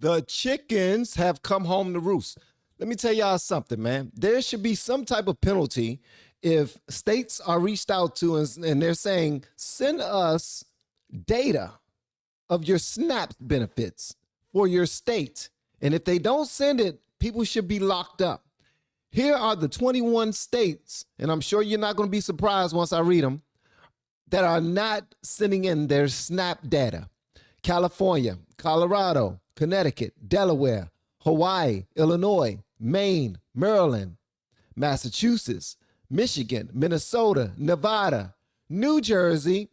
The chickens have come home to roost. Let me tell y'all something, man. There should be some type of penalty if states are reached out to and they're saying, send us data of your SNAP benefits for your state. And if they don't send it, people should be locked up. Here are the 21 states, and I'm sure you're not going to be surprised once I read them, that are not sending in their SNAP data. California, Colorado, Connecticut, Delaware, Hawaii, Illinois, Maine, Maryland, Massachusetts, Michigan, Minnesota, Nevada, New Jersey,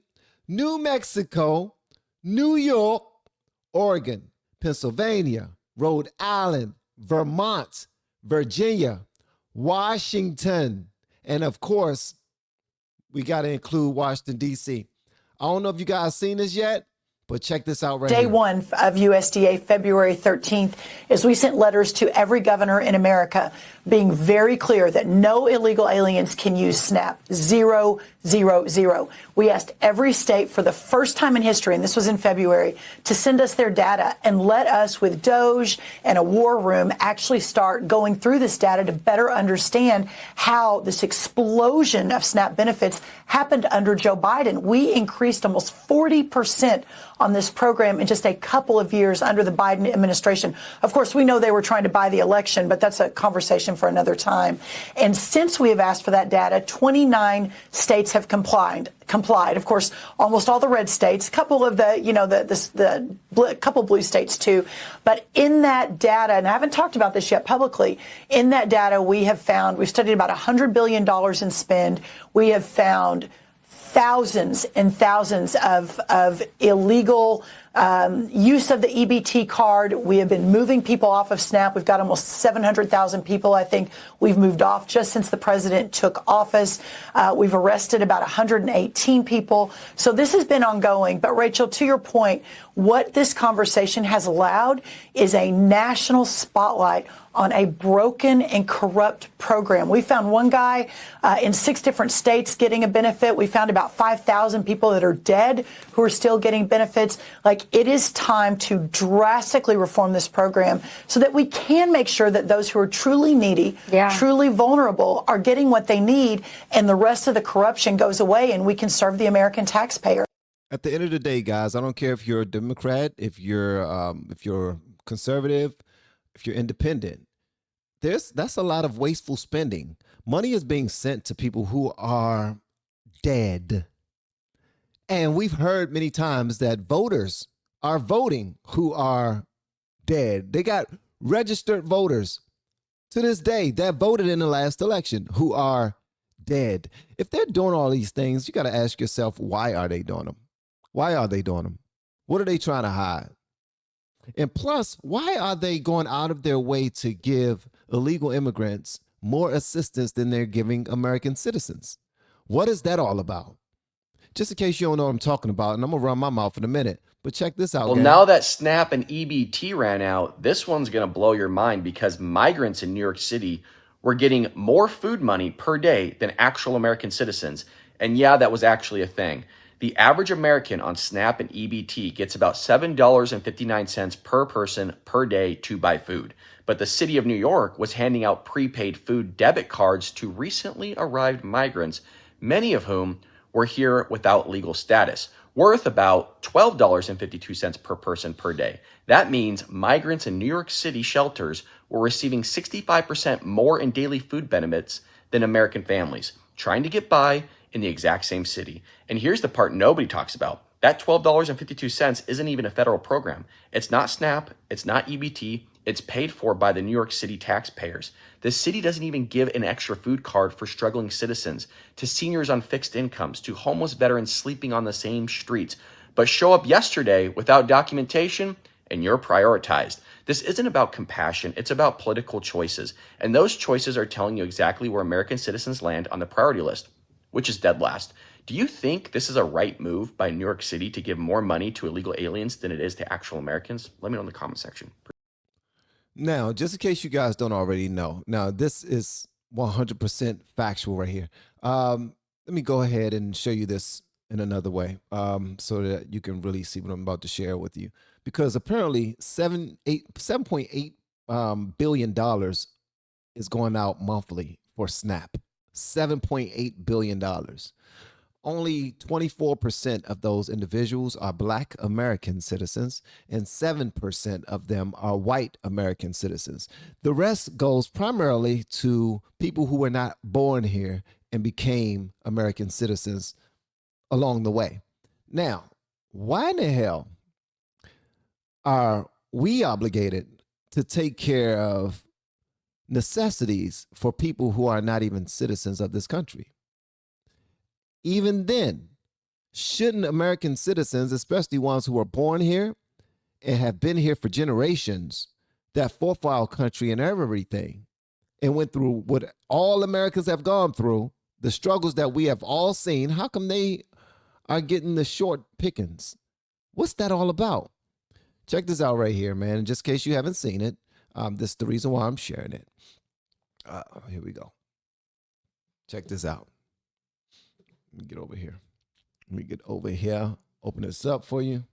New Mexico, New York, Oregon, Pennsylvania, Rhode Island, Vermont, Virginia, Washington, and of course, we got to include Washington, D.C. I don't know if you guys seen this yet, but check this out right Day here. one of USDA, February 13th, is we sent letters to every governor in America being very clear that no illegal aliens can use SNAP. 0, 0, 0. We asked every state for the first time in history, and this was in February, to send us their data and let us, with Doge and a war room, actually start going through this data to better understand how this explosion of SNAP benefits happened under Joe Biden. We increased almost 40% on this program in just a couple of years under the Biden administration. Of course, we know they were trying to buy the election, but that's a conversation for another time. And since we have asked for that data, 29 states have complied. Of course, almost all the red states, a couple of couple blue states too. But in that data, and I haven't talked about this yet publicly, in that data we've studied about $100 billion in spend. We have found thousands and thousands of illegal use of the EBT card. We have been moving people off of SNAP. We've got almost 700,000 people, I think, we've moved off just since the president took office. We've arrested about 118 people. So this has been ongoing. But, Rachel, to your point, what this conversation has allowed is a national spotlight on a broken and corrupt program. We found one guy in 6 different states getting a benefit. We found about 5,000 people that are dead who are still getting benefits. Like, it is time to drastically reform this program so that we can make sure that those who are truly needy, truly vulnerable, are getting what they need, and the rest of the corruption goes away and we can serve the American taxpayer. At the end of the day, guys, I don't care if you're a Democrat, if you're conservative, if you're independent. That's a lot of wasteful spending. Money is being sent to people who are dead. And we've heard many times that voters are voting who are dead. They got registered voters to this day that voted in the last election who are dead. If they're doing all these things, you got to ask yourself, why are they doing them? Why are they doing them? What are they trying to hide? And plus, why are they going out of their way to give illegal immigrants more assistance than they're giving American citizens? What is that all about? Just in case you don't know what I'm talking about, and I'm going to run my mouth in a minute, but check this out. Well, gang. now that SNAP and EBT ran out, this one's going to blow your mind because migrants in New York City were getting more food money per day than actual American citizens. And yeah, that was actually a thing. The average American on SNAP and EBT gets about $7.59 per person per day to buy food. But the city of New York was handing out prepaid food debit cards to recently arrived migrants, many of whom were here without legal status, worth about $12.52 per person per day. That means migrants in New York City shelters were receiving 65% more in daily food benefits than American families, trying to get by in the exact same city. And here's the part nobody talks about. That $12.52 isn't even a federal program. It's not SNAP, it's not EBT, it's paid for by the New York City taxpayers. The city doesn't even give an extra food card for struggling citizens, to seniors on fixed incomes, to homeless veterans sleeping on the same streets. But show up yesterday without documentation and you're prioritized. This isn't about compassion, it's about political choices. And those choices are telling you exactly where American citizens land on the priority list, which is dead last. Do you think this is a right move by New York City to give more money to illegal aliens than it is to actual Americans? Let me know in the comment section. Now, just in case you guys don't already know, now this is 100% factual right here. Let me go ahead and show you this in another way so that you can really see what I'm about to share with you. because apparently $7.8 billion is going out monthly for SNAP. $7.8 billion. Only 24% of those individuals are Black American citizens, and 7% of them are white American citizens. The rest goes primarily to people who were not born here and became American citizens along the way. Now, why in the hell are we obligated to take care of necessities for people who are not even citizens of this country? Even then, shouldn't American citizens, especially ones who are born here and have been here for generations, that fought for our country and everything, and went through what all Americans have gone through, the struggles that we have all seen, how come they are getting the short pickings? What's that all about? Check this out right here, man. Just in case you haven't seen it, this is the reason why I'm sharing it. Here we go. Check this out. Let me get over here. Let me get over here. Open this up for you.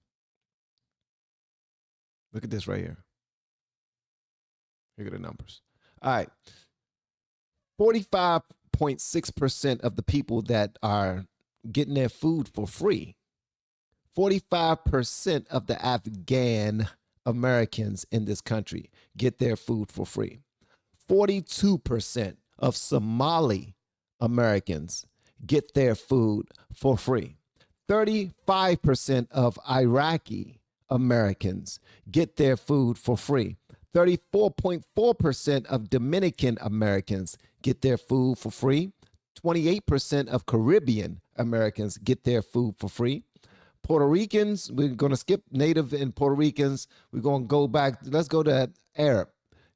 Look at this right here. Look at the numbers. All right. 45.6% of the people that are getting their food for free. 45% of the Afghan Americans in this country get their food for free. 42% of Somali Americans get their food for free. 35% of Iraqi Americans get their food for free. 34.4% of Dominican Americans get their food for free. 28% of Caribbean Americans get their food for free. Puerto Ricans, we're going to skip Native and Puerto Ricans. We're going to go back. Let's go to Arab,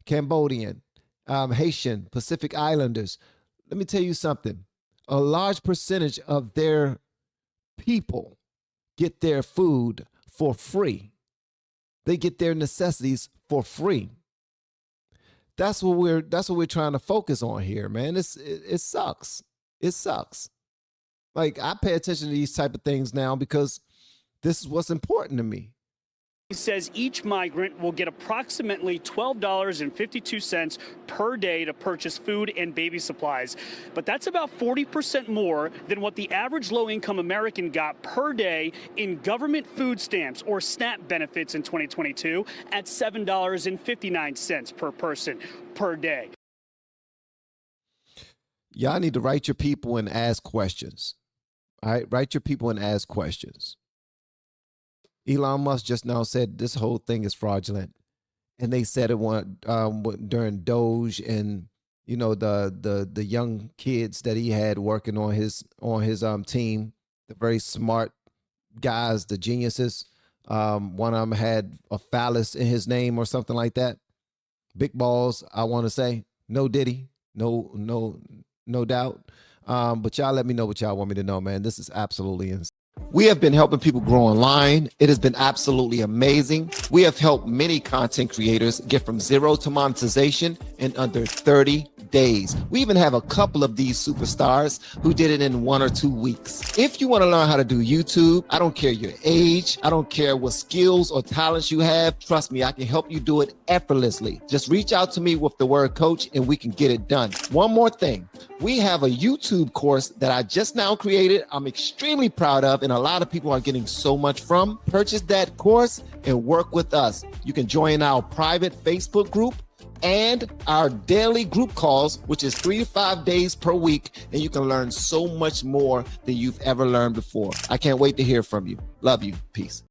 Cambodian, Haitian, Pacific Islanders. Let me tell you something. A large percentage of their people get their food for free. They get their necessities for free. That's what we're trying to focus on here, man. It sucks. It sucks. Like, I pay attention to these type of things now because this is what's important to me. He says each migrant will get approximately $12.52 per day to purchase food and baby supplies. But that's about 40% more than what the average low-income American got per day in government food stamps or SNAP benefits in 2022 at $7.59 per person per day. Y'all need to write your people and ask questions. All right, write your people and ask questions. Elon Musk just now said this whole thing is fraudulent, and they said it during Doge and the young kids that he had working on his team, the very smart guys, the geniuses. One of them had a phallus in his name or something like that. Big balls, I want to say. No Diddy, no doubt. But y'all let me know what y'all want me to know, man. This is absolutely insane. We have been helping people grow online. It has been absolutely amazing. We have helped many content creators get from zero to monetization in under 30 days. We even have a couple of these superstars who did it in 1 or 2 weeks. If you want to learn how to do YouTube, I don't care your age, I don't care what skills or talents you have. Trust me, I can help you do it effortlessly. Just reach out to me with the word coach and we can get it done. One more thing. We have a YouTube course that I just now created. I'm extremely proud of, and a lot of people are getting so much from. Purchase that course and work with us. You can join our private Facebook group and our daily group calls, which is 3 to 5 days per week, and you can learn so much more than you've ever learned before. I can't wait to hear from you. Love you. Peace.